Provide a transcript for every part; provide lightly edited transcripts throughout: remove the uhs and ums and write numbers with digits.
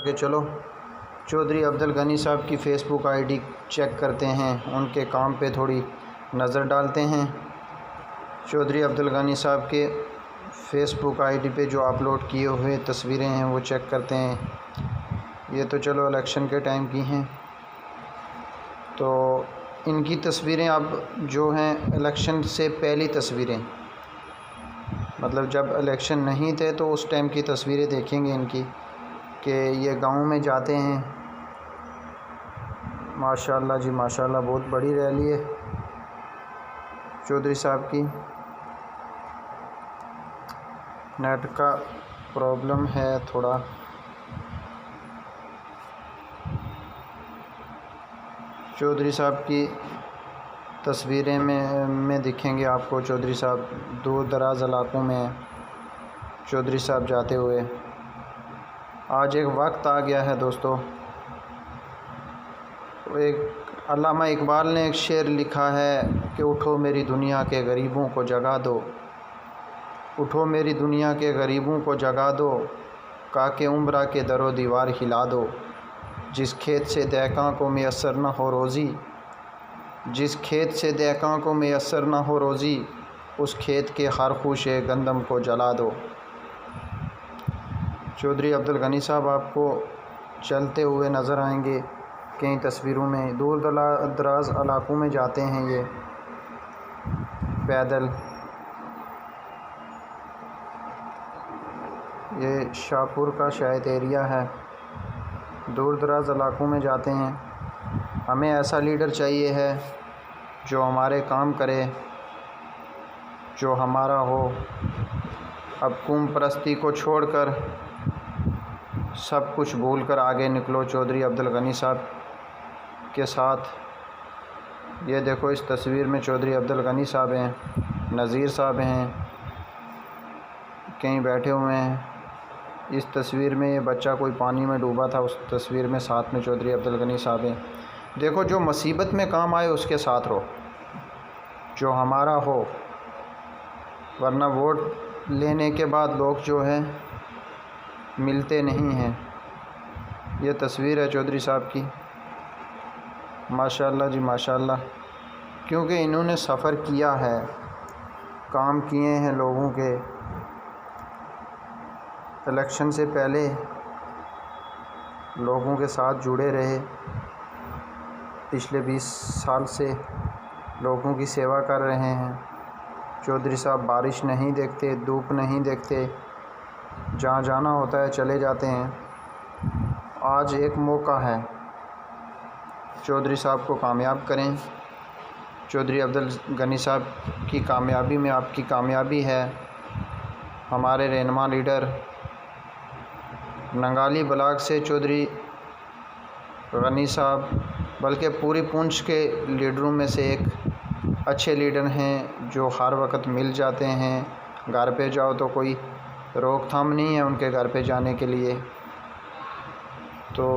के चलो चौधरी अब्दुल गनी साहब की फ़ेसबुक आईडी चेक करते हैं, उनके काम पे थोड़ी नज़र डालते हैं। चौधरी अब्दुल गनी साहब के फ़ेसबुक आईडी पे जो अपलोड किए हुए तस्वीरें हैं वो चेक करते हैं। ये तो चलो इलेक्शन के टाइम की हैं, तो इनकी तस्वीरें अब जो हैं इलेक्शन से पहली तस्वीरें, मतलब जब इलेक्शन नहीं थे तो उस टाइम की तस्वीरें देखेंगे इनकी कि ये गांव में जाते हैं। माशाल्लाह जी माशाल्लाह, बहुत बड़ी रैली है चौधरी साहब की। नेट का प्रॉब्लम है थोड़ा। चौधरी साहब की तस्वीरें में दिखेंगे आपको चौधरी साहब दूर दराज इलाकों में चौधरी साहब जाते हुए। आज एक वक्त आ गया है दोस्तों, एक अल्लामा इकबाल ने एक शेर लिखा है कि उठो मेरी दुनिया के गरीबों को जगा दो, उठो मेरी दुनिया के गरीबों को जगा दो, काके उम्रा के दरो दीवार हिला दो। जिस खेत से दहकां को मैसर न हो रोज़ी, जिस खेत से दहकां को मैसर न हो रोज़ी, उस खेत के हर खूशे गंदम को जला दो। चौधरी अब्दुल गनी साहब आपको चलते हुए नज़र आएंगे कई तस्वीरों में। दूर दराज इलाकों में जाते हैं ये पैदल। ये शाहपुर का शायद एरिया है, दूर दराज इलाकों में जाते हैं। हमें ऐसा लीडर चाहिए है जो हमारे काम करे, जो हमारा हो। अब कौम परस्ती को छोड़कर सब कुछ भूलकर आगे निकलो चौधरी अब्दुल गनी साहब के साथ। ये देखो इस तस्वीर में चौधरी अब्दुल गनी साहब हैं, नज़ीर साहब हैं, कहीं बैठे हुए हैं। इस तस्वीर में ये बच्चा कोई पानी में डूबा था, उस तस्वीर में साथ में चौधरी अब्दुल गनी साहब हैं। देखो जो मुसीबत में काम आए उसके साथ रहो, जो हमारा हो, वरना वोट लेने के बाद लोग जो है मिलते नहीं हैं। ये तस्वीर है चौधरी साहब की। माशाल्लाह जी माशाल्लाह, क्योंकि इन्होंने सफ़र किया है, काम किए हैं लोगों के। इलेक्शन से पहले लोगों के साथ जुड़े रहे, पिछले 20 साल से लोगों की सेवा कर रहे हैं। चौधरी साहब बारिश नहीं देखते, धूप नहीं देखते, जहाँ जाना होता है चले जाते हैं। आज एक मौका है, चौधरी साहब को कामयाब करें। चौधरी अब्दुल गनी साहब की कामयाबी में आपकी कामयाबी है। हमारे रहनुमा लीडर नंगाली ब्लॉक से चौधरी गनी साहब, बल्कि पूरी पूंछ के लीडरों में से एक अच्छे लीडर हैं, जो हर वक्त मिल जाते हैं। घर पे जाओ तो कोई रोकथाम नहीं है उनके घर पे जाने के लिए। तो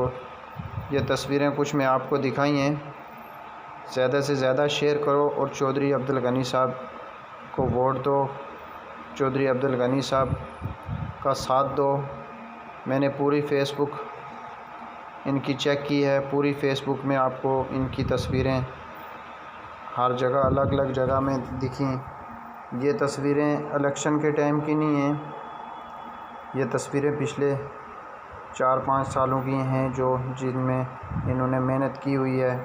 ये तस्वीरें कुछ मैं आपको दिखाई हैं। ज़्यादा से ज़्यादा शेयर करो और चौधरी अब्दुल गनी साहब को वोट दो, चौधरी अब्दुल गनी साहब का साथ दो। मैंने पूरी फ़ेसबुक इनकी चेक की है, पूरी फ़ेसबुक में आपको इनकी तस्वीरें हर जगह अलग अलग जगह में दिखी। ये तस्वीरें इलेक्शन के टाइम की नहीं हैं, ये तस्वीरें पिछले 4-5 सालों की हैं, जो जिनमें इन्होंने मेहनत की हुई है।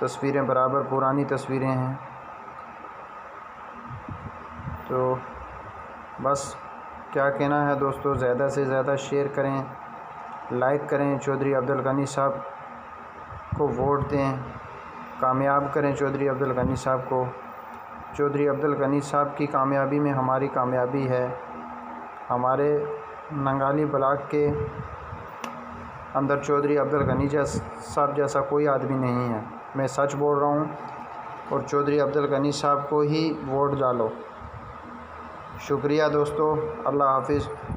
तस्वीरें बराबर पुरानी तस्वीरें हैं। तो बस क्या कहना है दोस्तों, ज़्यादा से ज़्यादा शेयर करें, लाइक करें, चौधरी अब्दुल गनी साहब को वोट दें, कामयाब करें चौधरी अब्दुल गनी साहब को। चौधरी अब्दुल गनी साहब की कामयाबी में हमारी कामयाबी है। हमारे नंगाली ब्लॉक के अंदर चौधरी अब्दुल गनी साहब जैसा कोई आदमी नहीं है। मैं सच बोल रहा हूँ, और चौधरी अब्दुल गनी साहब को ही वोट डालो। शुक्रिया दोस्तों, अल्लाह हाफिज़।